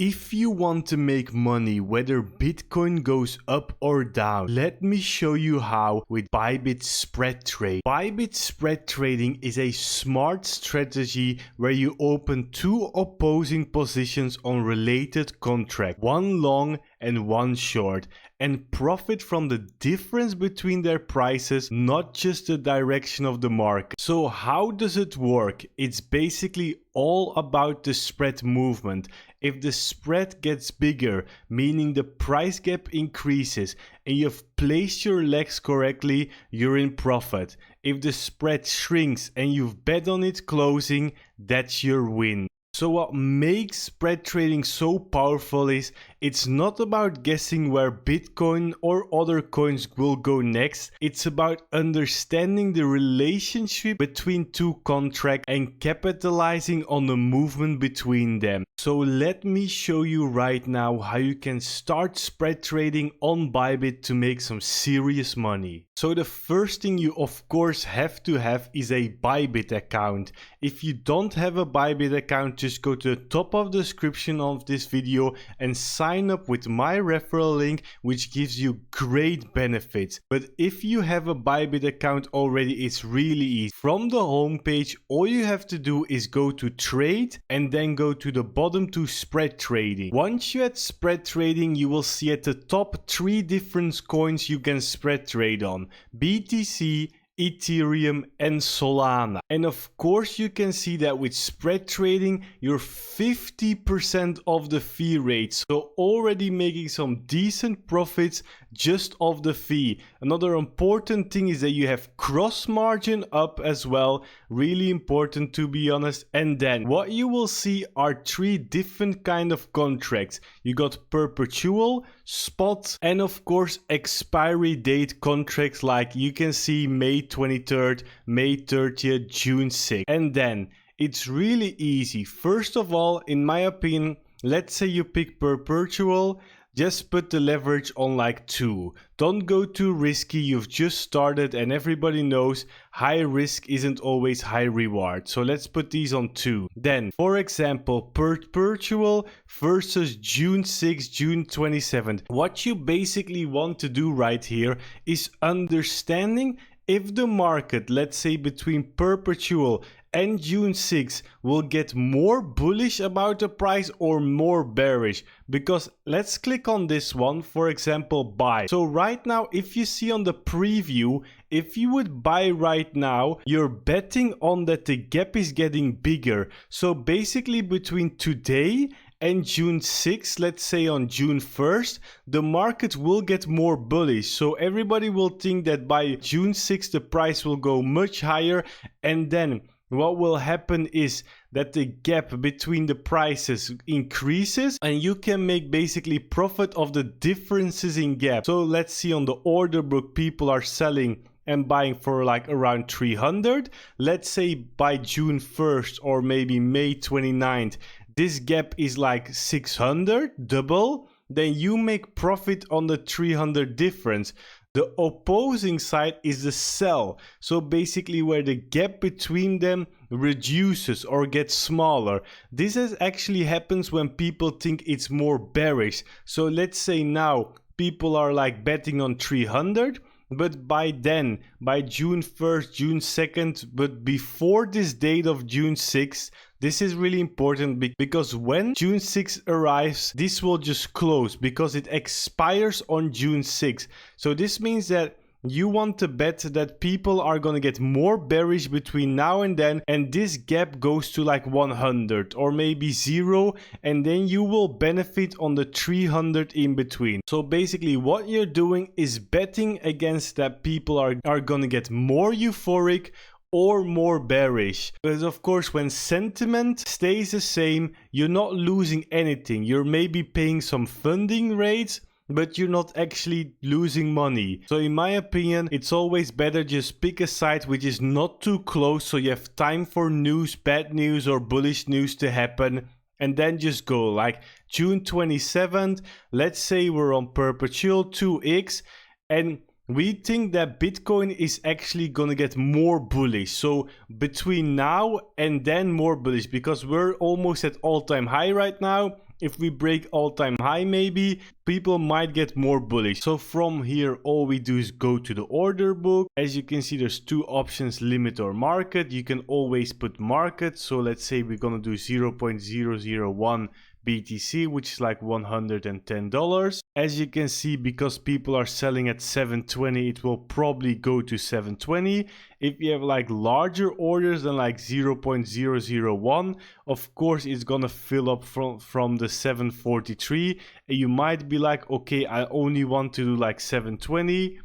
If you want to make money whether Bitcoin goes up or down, let me show you how with bybit spread trade. Bybit spread trading is a smart strategy where you open two opposing positions on related contracts, one long and one short, and profit from the difference between their prices, not just the direction of the market. So how does it work? It's basically all about the spread movement. If the spread gets bigger, meaning the price gap increases, and you've placed your legs correctly, you're in profit. If the spread shrinks and you've bet on it closing, that's your win. So what makes spread trading so powerful is it's not about guessing where Bitcoin or other coins will go next. It's about understanding the relationship between two contracts and capitalizing on the movement between them. So let me show you right now how you can start spread trading on Bybit to make some serious money. So the first thing you of course have to have is a Bybit account. If you don't have a Bybit account, just go to the top of the description of this video and sign up with my referral link, which gives you great benefits. But if you have a Bybit account already, it's really easy. From the home page, all you have to do is go to trade and then go to the bottom to spread trading. Once you're at spread trading, you will see at the top 3 different coins you can spread trade on: BTC, Ethereum and Solana. And of course you can see that with spread trading you're 50% of the fee rate, so already making some decent profits just off the fee. Another important thing is that you have cross margin up as well, really important to be honest. And then what you will see are 3 different kind of contracts. You got perpetual, spot, and of course expiry date contracts, like you can see May 23rd, May 30th, June 6th. And then it's really easy. First of all, in my opinion, let's say you pick perpetual, just put the leverage on like 2. Don't go too risky, you've just started and everybody knows high risk isn't always high reward. So let's put these on 2. Then, for example, perpetual versus June 6th, June 27th. What you basically want to do right here is understanding if the market, let's say between perpetual and June 6 will get more bullish about the price or more bearish. Because let's click on this one, for example, buy. So right now, if you see on the preview, if you would buy right now, you're betting on that the gap is getting bigger. So basically between today and June 6th, let's say on June 1st, the market will get more bullish. So everybody will think that by June 6th, the price will go much higher. And then what will happen is that the gap between the prices increases and you can make basically profit of the differences in gap. So let's see on the order book, people are selling and buying for like around 300. Let's say by June 1st or maybe May 29th, this gap is like 600, double. Then you make profit on the 300 difference. The opposing side is the sell. So basically where the gap between them reduces or gets smaller. This actually happens when people think it's more bearish. So let's say now people are like betting on 300. But by then, by June 1st, June 2nd, but before this date of June 6th, this is really important because when June 6th arrives, this will just close because it expires on June 6th. So this means that you want to bet that people are going to get more bearish between now and then, and this gap goes to like 100 or maybe 0, and then you will benefit on the 300 in between. So basically what you're doing is betting against that people are going to get more euphoric or more bearish. But of course when sentiment stays the same, you're not losing anything. You're maybe paying some funding rates, but you're not actually losing money. So in my opinion, it's always better just pick a site which is not too close, so you have time for news, bad news or bullish news to happen, and then just go. Like June 27th, let's say we're on perpetual 2x and we think that Bitcoin is actually gonna get more bullish. So between now and then more bullish, because we're almost at all-time high right now. If we break all-time high, maybe people might get more bullish. So from here, all we do is go to the order book. As you can see, there's two options, limit or market. You can always put market. So let's say we're gonna do 0.001 BTC, which is like $110. As you can see, because people are selling at 720, it will probably go to 720. If you have like larger orders than like 0.001, of course it's gonna fill up from the 743, and you might be like, okay, I only want to do like 720,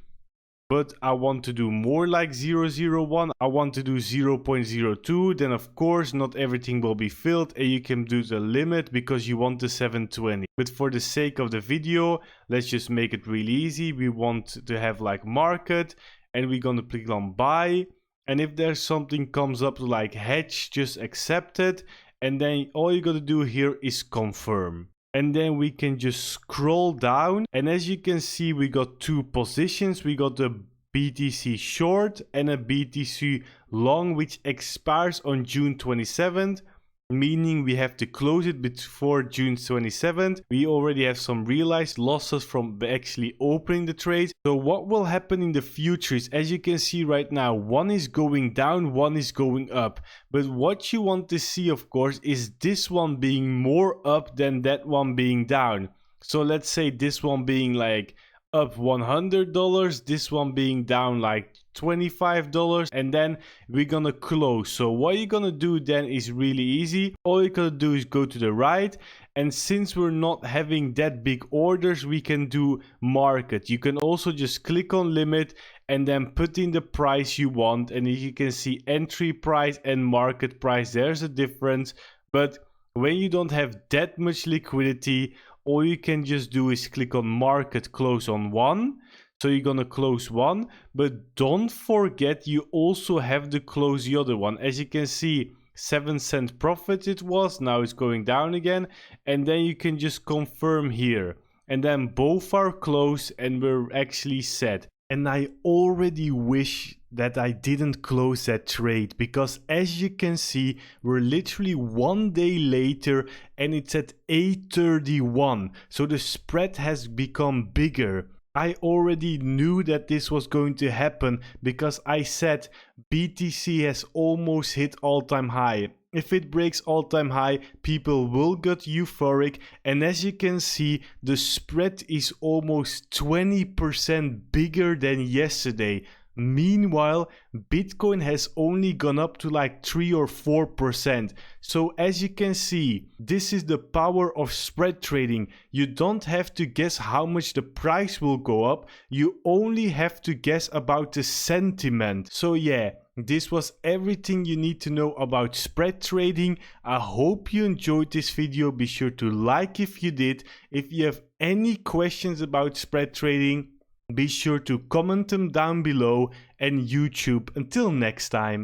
but I want to do more like 0.001, I want to do 0.02, then of course not everything will be filled and you can do the limit because you want the 720. But for the sake of the video, let's just make it really easy. We want to have like market, and we're gonna click on buy, and if there's something comes up like hedge, just accept it, and then all you gotta do here is confirm. And then we can just scroll down, and as you can see, we got two positions. We got a BTC short and a BTC long, which expires on June 27th, meaning we have to close it before June 27th. We already have some realized losses from actually opening the trade. So what will happen in the future is, as you can see right now, one is going down, one is going up. But what you want to see, of course, is this one being more up than that one being down. So let's say this one being like up $100, this one being down like $25, and then we're gonna close. So what you're gonna do then is really easy. All you gotta do is go to the right, and since we're not having that big orders, we can do market. You can also just click on limit and then put in the price you want, and you can see entry price and market price. There's a difference, but when you don't have that much liquidity, all you can just do is click on market, close on one. So you're gonna close one, but don't forget you also have to close the other one. As you can see, 7-cent profit it was, now it's going down again, and then you can just confirm here, and then both are closed and we're actually set. And I already wish that I didn't close that trade, because as you can see, we're literally 1 day later and it's at 831. So the spread has become bigger. I already knew that this was going to happen because I said BTC has almost hit all-time high. If it breaks all-time high, people will get euphoric, and as you can see, the spread is almost 20% bigger than yesterday. Meanwhile, Bitcoin has only gone up to like 3 or 4%. So as you can see, this is the power of spread trading. You don't have to guess how much the price will go up. You only have to guess about the sentiment. So yeah, this was everything you need to know about spread trading. I hope you enjoyed this video. Be sure to like if you did. If you have any questions about spread trading, be sure to comment them down below, and YouTube. Until next time.